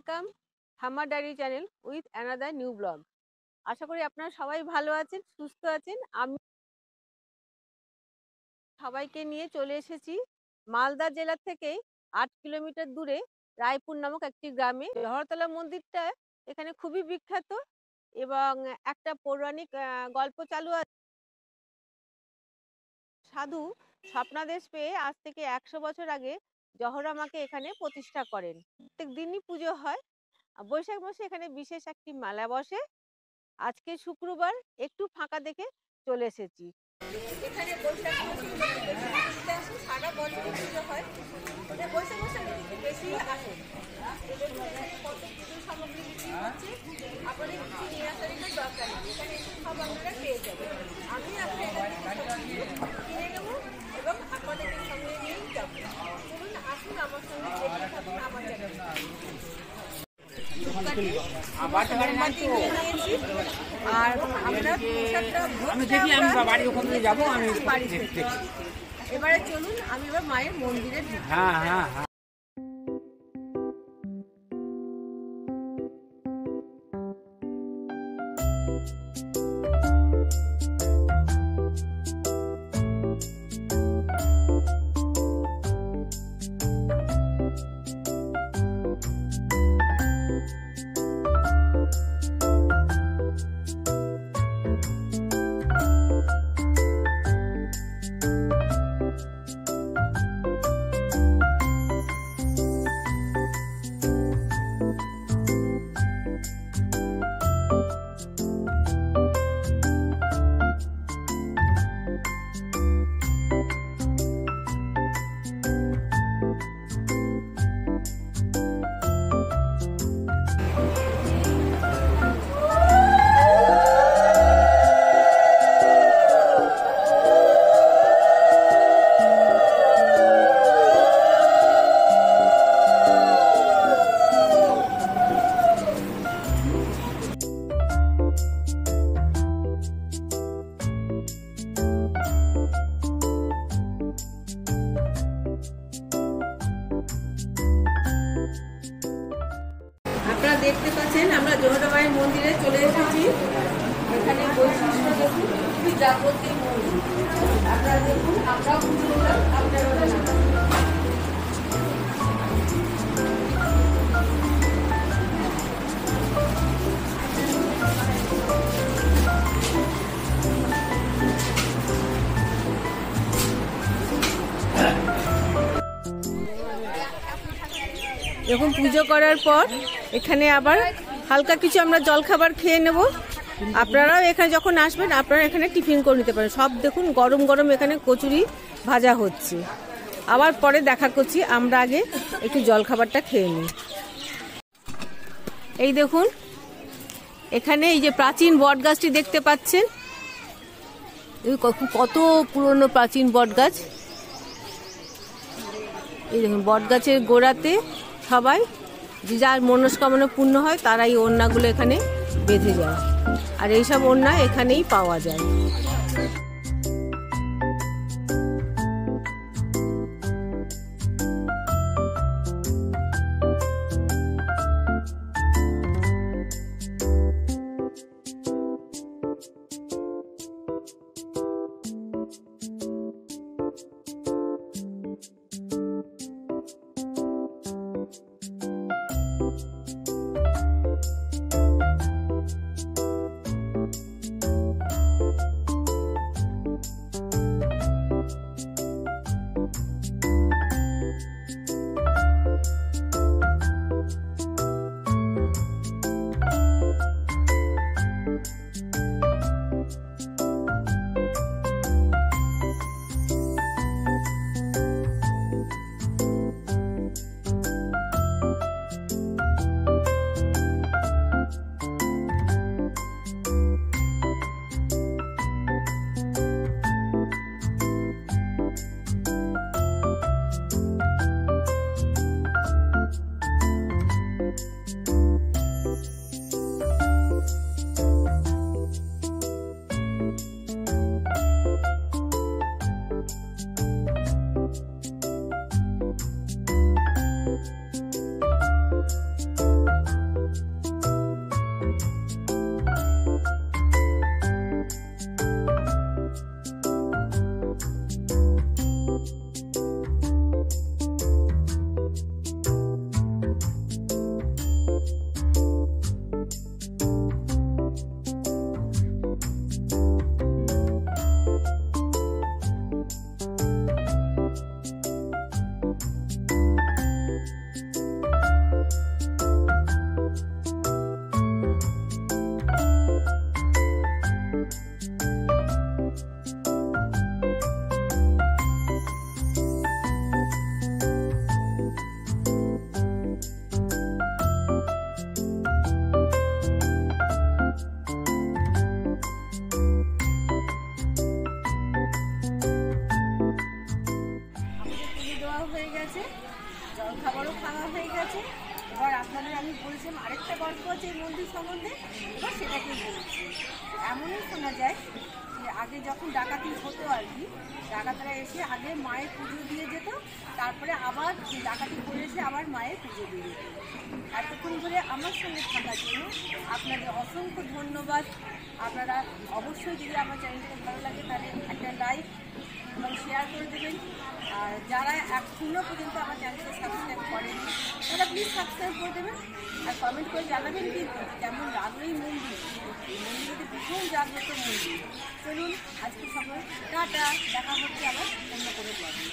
Welcome হামার diary channel with another new blog. আশা করি আপনারা সবাই ভালো আছেন, সুস্থ আছেন। আমি সবাইকে নিয়ে চলে এসেছি মালদা জেলা থেকে 8 কিলোমিটার দূরে রায়পুর নামক একটি গ্রামে। জহরতলা মন্দিরটা এখানে খুবই বিখ্যাত এবং একটা পৌরাণিক গল্প চালু আছে। সাধু স্বপ্নাদেশ পেয়ে আজ থেকে 100 বছর আগে জহরা মাকে এখানে প্রতিষ্ঠা করেন। প্রত্যেক দিনই পুজো হয়। বৈশাখ মাসে এখানে বিশেষ একটি মেলা বসে। আজকে শুক্রবার, একটু ফাঁকা দেখে চলে এসেছি। এখানে বৈশাখ মাসে সারা বছর পুজো হয়, বৈশাখ মাসে বেশি আসে। কত পুজোর সামগ্রী বিক্রি হচ্ছে, আপনাদের কিছু নিয়ে আসার দরকার নেই, এখানে এসে সব আপনারা পেয়ে যাবেন। আমি আপনাদের কিনে নেবো এবং আপনাদের সঙ্গে নিয়েই যাবো। চলুন আসুন আমার সঙ্গে, দেখে থাকুন আমার চ্যানেল। আর আমরা এবারে চলুন, আমি এবার মায়ের মন্দিরে। আপনারা দেখতে পাচ্ছেন আমরা জহরা মায়ের মন্দিরে চলে এসেছি। এখানে বৈশিষ্ট্য দেখুন, খুবই জাগ্রত মন্দির। আপনারা দেখুন, আমরাও পুজো দিলাম, আপনারা যখন পুজো করার পর এখানে আবার হালকা কিছু আমরা জলখাবার খেয়ে নেব। আপনারাও এখানে যখন আসবেন আপনারা এখানে টিফিন করে নিতে পারেন। সব দেখুন গরম গরম এখানে কচুরি ভাজা হচ্ছে। আবার পরে দেখা করছি, আমরা আগে একটু জলখাবারটা খেয়ে নিই। এই দেখুন এখানে এই যে প্রাচীন বট গাছটি দেখতে পাচ্ছেন, কত পুরনো প্রাচীন বট গাছ। এই দেখুন বট গাছের গোড়াতে সবাই যে যার মনস্কামনা পূর্ণ হয় তারা এই ওড়নাগুলো এখানে বেঁধে যায়, আর এইসব ওড়না এখানেই পাওয়া যায়। খাবারও খাওয়া হয়ে গেছে। এবার আপনাদের আমি বলছিলাম আরেকটা গল্প আছে এই মন্দির সম্বন্ধে, এবার সেটাকেই বলছি। এমনই শোনা যায় যে আগে যখন ডাকাতি হতো আর কি, ডাকাতরা এসে আগে মায়ের পুজো দিয়ে যেত, তারপরে আবার ডাকাতি করে এসে আবার মায়ের পুজো দিয়ে যেত। এতক্ষণ ধরে আমার সঙ্গে থাকার জন্য আপনাদের অসংখ্য ধন্যবাদ। আপনারা অবশ্যই যদি আমার চ্যানেলটাকে ভালো লাগে তাহলে একটা লাইক এবং শেয়ার করে দেবেন। আর যারা এখনো পর্যন্ত আমার চ্যানেলকে সাবস্ক্রাইব করেনি তারা প্লিজ সাবস্ক্রাইব করে দেবেন। আর কমেন্ট করে জানাবেন কিন্তু কেমন লাগলো এই মন্দির। এই মন্দিরটি ভীষণ জাগ্রত মন্দির। চলুন আজকে সবাই টাটা, দেখা হচ্ছে আবার অন্য কোনো ব্লগে।